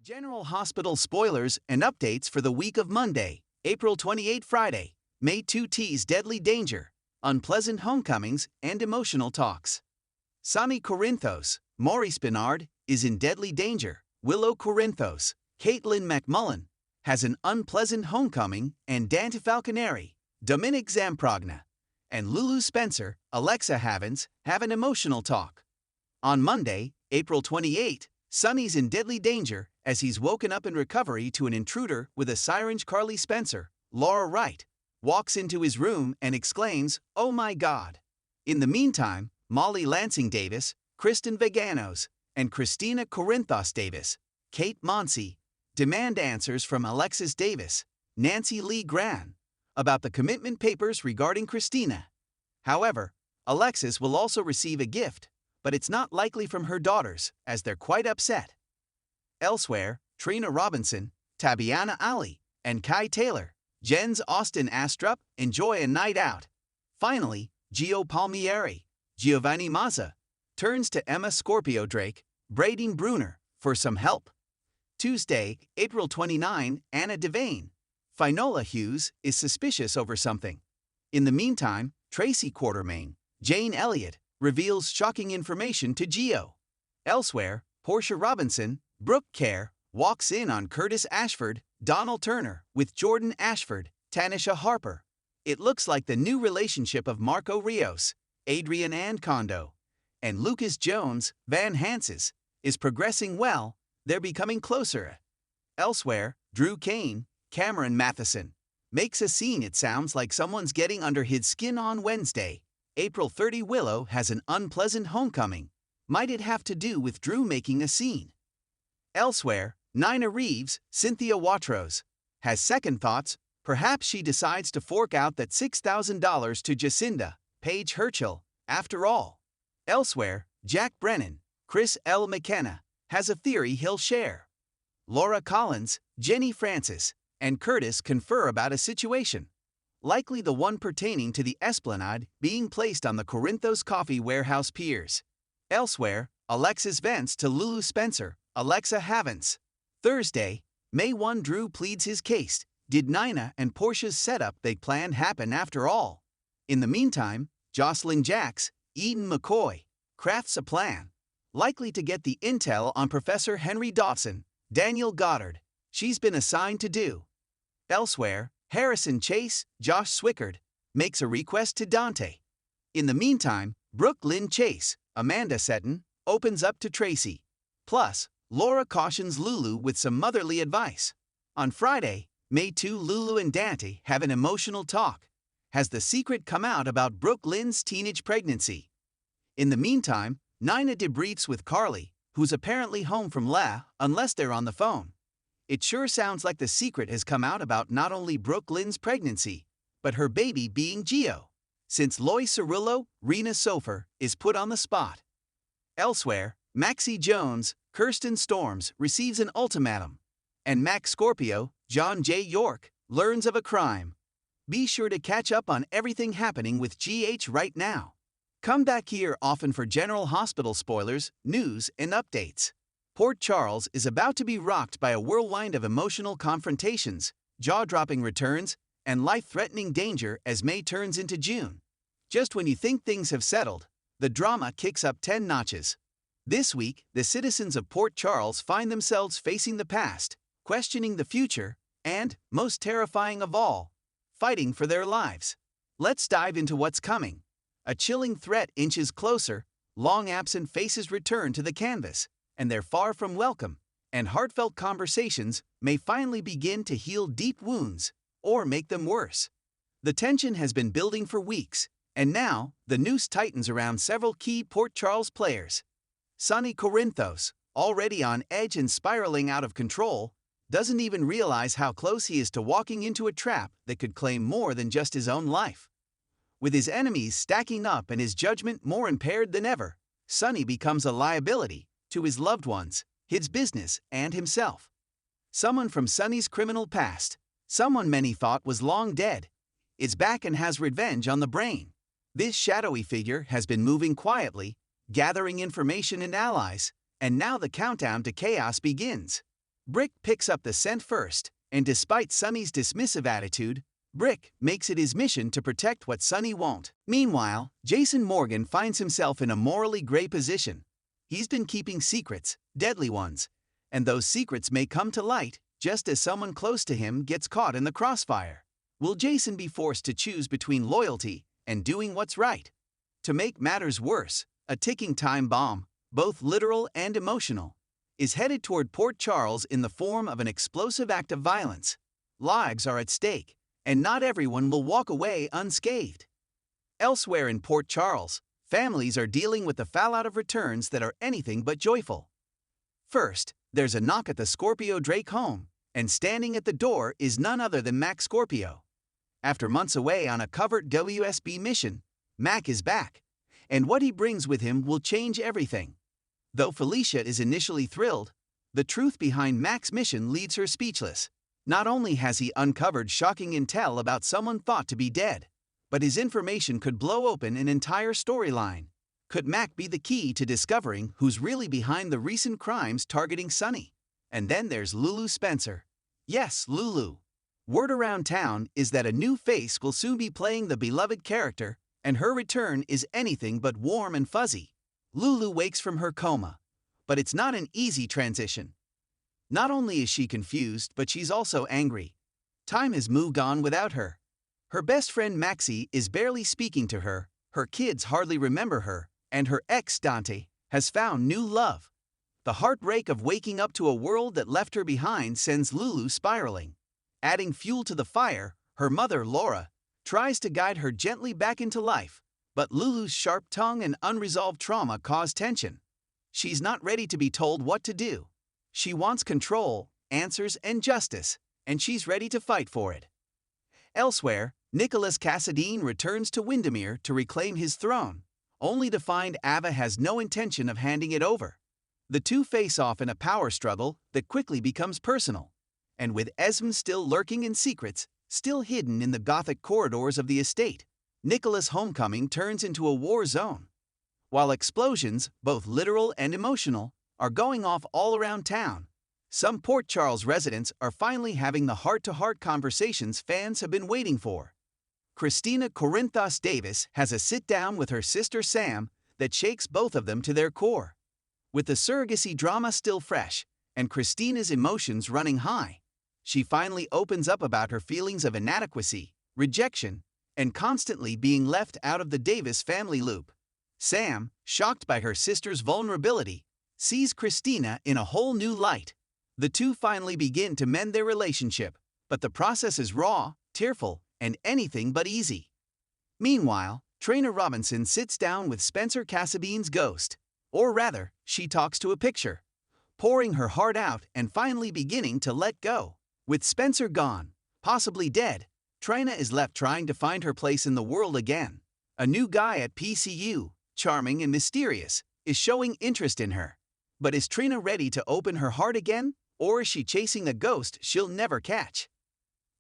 General Hospital spoilers and updates for the week of Monday, April 28 Friday, May 2 tease deadly danger, unpleasant homecomings, and emotional talks. Sonny Corinthos, Maurice Bernard, is in deadly danger. Willow Corinthos, Caitlin McMullen, has an unpleasant homecoming, and Dante Falconeri, Dominic Zamprogna, and Lulu Spencer, Alexa Havens, have an emotional talk. On Monday, April 28, Sonny's in deadly danger as he's woken up in recovery to an intruder with a syringe. Carly Spencer, Laura Wright, walks into his room and exclaims, "Oh my God." In the meantime, Molly Lansing Davis, Kristen Veganos, and Christina Corinthos Davis, Kate Monsey, demand answers from Alexis Davis, Nancy Lee Gran, about the commitment papers regarding Christina. However, Alexis will also receive a gift, but it's not likely from her daughters, as they're quite upset. Elsewhere, Trina Robinson, Tabiana Ali, and Kai Taylor, Jen's Austin Astrup, enjoy a night out. Finally, Gio Palmieri, Giovanni Mazza, turns to Emma Scorpio Drake, Braden Bruner, for some help. Tuesday, April 29, Anna Devane, Finola Hughes, is suspicious over something. In the meantime, Tracy Quartermain, Jane Elliott, reveals shocking information to Gio. Elsewhere, Portia Robinson, Brooke Kerr, walks in on Curtis Ashford, Donald Turner, with Jordan Ashford, Tanisha Harper. It looks like the new relationship of Marco Rios, Adrian Ancondo, and Lucas Jones, Van Hanses, is progressing well. They're becoming closer. Elsewhere, Drew Kane, Cameron Matheson, makes a scene. It sounds like someone's getting under his skin. On Wednesday, April 30, Willow has an unpleasant homecoming. Might it have to do with Drew making a scene? Elsewhere, Nina Reeves, Cynthia Watros, has second thoughts. Perhaps she decides to fork out that $6,000 to Jacinda, Paige Herschel, after all. Elsewhere, Jack Brennan, Chris L. McKenna, has a theory he'll share. Laura Collins, Jenny Francis, and Curtis confer about a situation, likely the one pertaining to the Esplanade being placed on the Corinthos Coffee Warehouse piers. Elsewhere, Alexis vents to Lulu Spencer, Alexa Havens. Thursday, May 1, Drew pleads his case. Did Nina and Portia's setup they planned happen after all? In the meantime, Jocelyn Jacks, Eden McCoy, crafts a plan, likely to get the intel on Professor Henry Dawson, Daniel Goddard. She's been assigned to do. Elsewhere, Harrison Chase, Josh Swickard, makes a request to Dante. In the meantime, Brooke Lynn Chase, Amanda Seton, opens up to Tracy. Plus, Laura cautions Lulu with some motherly advice. On Friday, May 2, Lulu and Dante have an emotional talk. Has the secret come out about Brooke Lynn's teenage pregnancy? In the meantime, Nina debriefs with Carly, who's apparently home from La, unless they're on the phone. It sure sounds like the secret has come out about not only Brooke Lynn's pregnancy, but her baby being Gio, since Lois Cirillo, Rena Sofer, is put on the spot. Elsewhere, Maxie Jones, Kirsten Storms, receives an ultimatum, and Max Scorpio, John J. York, learns of a crime. Be sure to catch up on everything happening with GH right now. Come back here often for General Hospital spoilers, news, and updates. Port Charles is about to be rocked by a whirlwind of emotional confrontations, jaw-dropping returns, and life-threatening danger as May turns into June. Just when you think things have settled, the drama kicks up 10 notches. This week, the citizens of Port Charles find themselves facing the past, questioning the future, and, most terrifying of all, fighting for their lives. Let's dive into what's coming. A chilling threat inches closer, long-absent faces return to the canvas, and they're far from welcome, and heartfelt conversations may finally begin to heal deep wounds, or make them worse. The tension has been building for weeks, and now, the noose tightens around several key Port Charles players. Sonny Corinthos, already on edge and spiraling out of control, doesn't even realize how close he is to walking into a trap that could claim more than just his own life. With his enemies stacking up and his judgment more impaired than ever, Sonny becomes a liability to his loved ones, his business, and himself. Someone from Sonny's criminal past, someone many thought was long dead, is back and has revenge on the brain. This shadowy figure has been moving quietly, gathering information and allies, and now the countdown to chaos begins. Brick picks up the scent first, and despite Sonny's dismissive attitude, Brick makes it his mission to protect what Sonny won't. Meanwhile, Jason Morgan finds himself in a morally gray position. He's been keeping secrets, deadly ones, and those secrets may come to light just as someone close to him gets caught in the crossfire. Will Jason be forced to choose between loyalty and doing what's right? To make matters worse, a ticking time bomb, both literal and emotional, is headed toward Port Charles in the form of an explosive act of violence. Lives are at stake, and not everyone will walk away unscathed. Elsewhere in Port Charles, families are dealing with the fallout of returns that are anything but joyful. First, there's a knock at the Scorpio Drake home, and standing at the door is none other than Mac Scorpio. After months away on a covert WSB mission, Mac is back, and what he brings with him will change everything. Though Felicia is initially thrilled, the truth behind Mac's mission leaves her speechless. Not only has he uncovered shocking intel about someone thought to be dead, but his information could blow open an entire storyline. Could Mac be the key to discovering who's really behind the recent crimes targeting Sonny? And then there's Lulu Spencer. Yes, Lulu. Word around town is that a new face will soon be playing the beloved character, and her return is anything but warm and fuzzy. Lulu wakes from her coma, but it's not an easy transition. Not only is she confused, but she's also angry. Time has moved on without her. Her best friend Maxie is barely speaking to her, her kids hardly remember her, and her ex Dante has found new love. The heartbreak of waking up to a world that left her behind sends Lulu spiraling. Adding fuel to the fire, her mother Laura tries to guide her gently back into life, but Lulu's sharp tongue and unresolved trauma cause tension. She's not ready to be told what to do. She wants control, answers, and justice, and she's ready to fight for it. Elsewhere, Nicholas Cassadine returns to Windermere to reclaim his throne, only to find Ava has no intention of handing it over. The two face off in a power struggle that quickly becomes personal, and with Esme still lurking in secrets, still hidden in the Gothic corridors of the estate, Nicholas' homecoming turns into a war zone. While explosions, both literal and emotional, are going off all around town, some Port Charles residents are finally having the heart-to-heart conversations fans have been waiting for. Christina Corinthos Davis has a sit-down with her sister Sam that shakes both of them to their core. With the surrogacy drama still fresh, and Christina's emotions running high, she finally opens up about her feelings of inadequacy, rejection, and constantly being left out of the Davis family loop. Sam, shocked by her sister's vulnerability, sees Christina in a whole new light. The two finally begin to mend their relationship, but the process is raw, tearful, and anything but easy. Meanwhile, Trainer Robinson sits down with Spencer Cassadine's ghost, or rather, she talks to a picture, pouring her heart out and finally beginning to let go. With Spencer gone, possibly dead, Trina is left trying to find her place in the world again. A new guy at PCU, charming and mysterious, is showing interest in her. But is Trina ready to open her heart again, or is she chasing a ghost she'll never catch?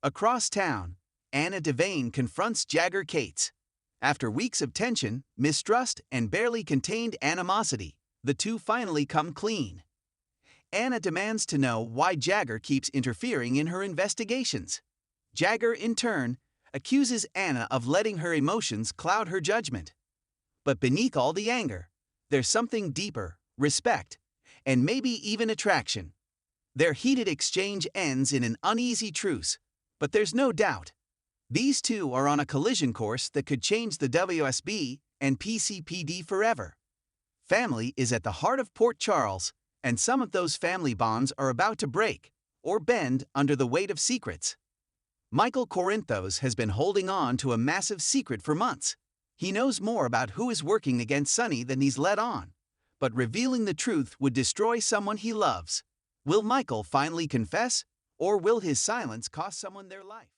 Across town, Anna Devane confronts Jagger Cates. After weeks of tension, mistrust, and barely contained animosity, the two finally come clean. Anna demands to know why Jagger keeps interfering in her investigations. Jagger, in turn, accuses Anna of letting her emotions cloud her judgment. But beneath all the anger, there's something deeper: respect, and maybe even attraction. Their heated exchange ends in an uneasy truce, but there's no doubt these two are on a collision course that could change the WSB and PCPD forever. Family is at the heart of Port Charles, and some of those family bonds are about to break or bend under the weight of secrets. Michael Corinthos has been holding on to a massive secret for months. He knows more about who is working against Sonny than he's let on, but revealing the truth would destroy someone he loves. Will Michael finally confess, or will his silence cost someone their life?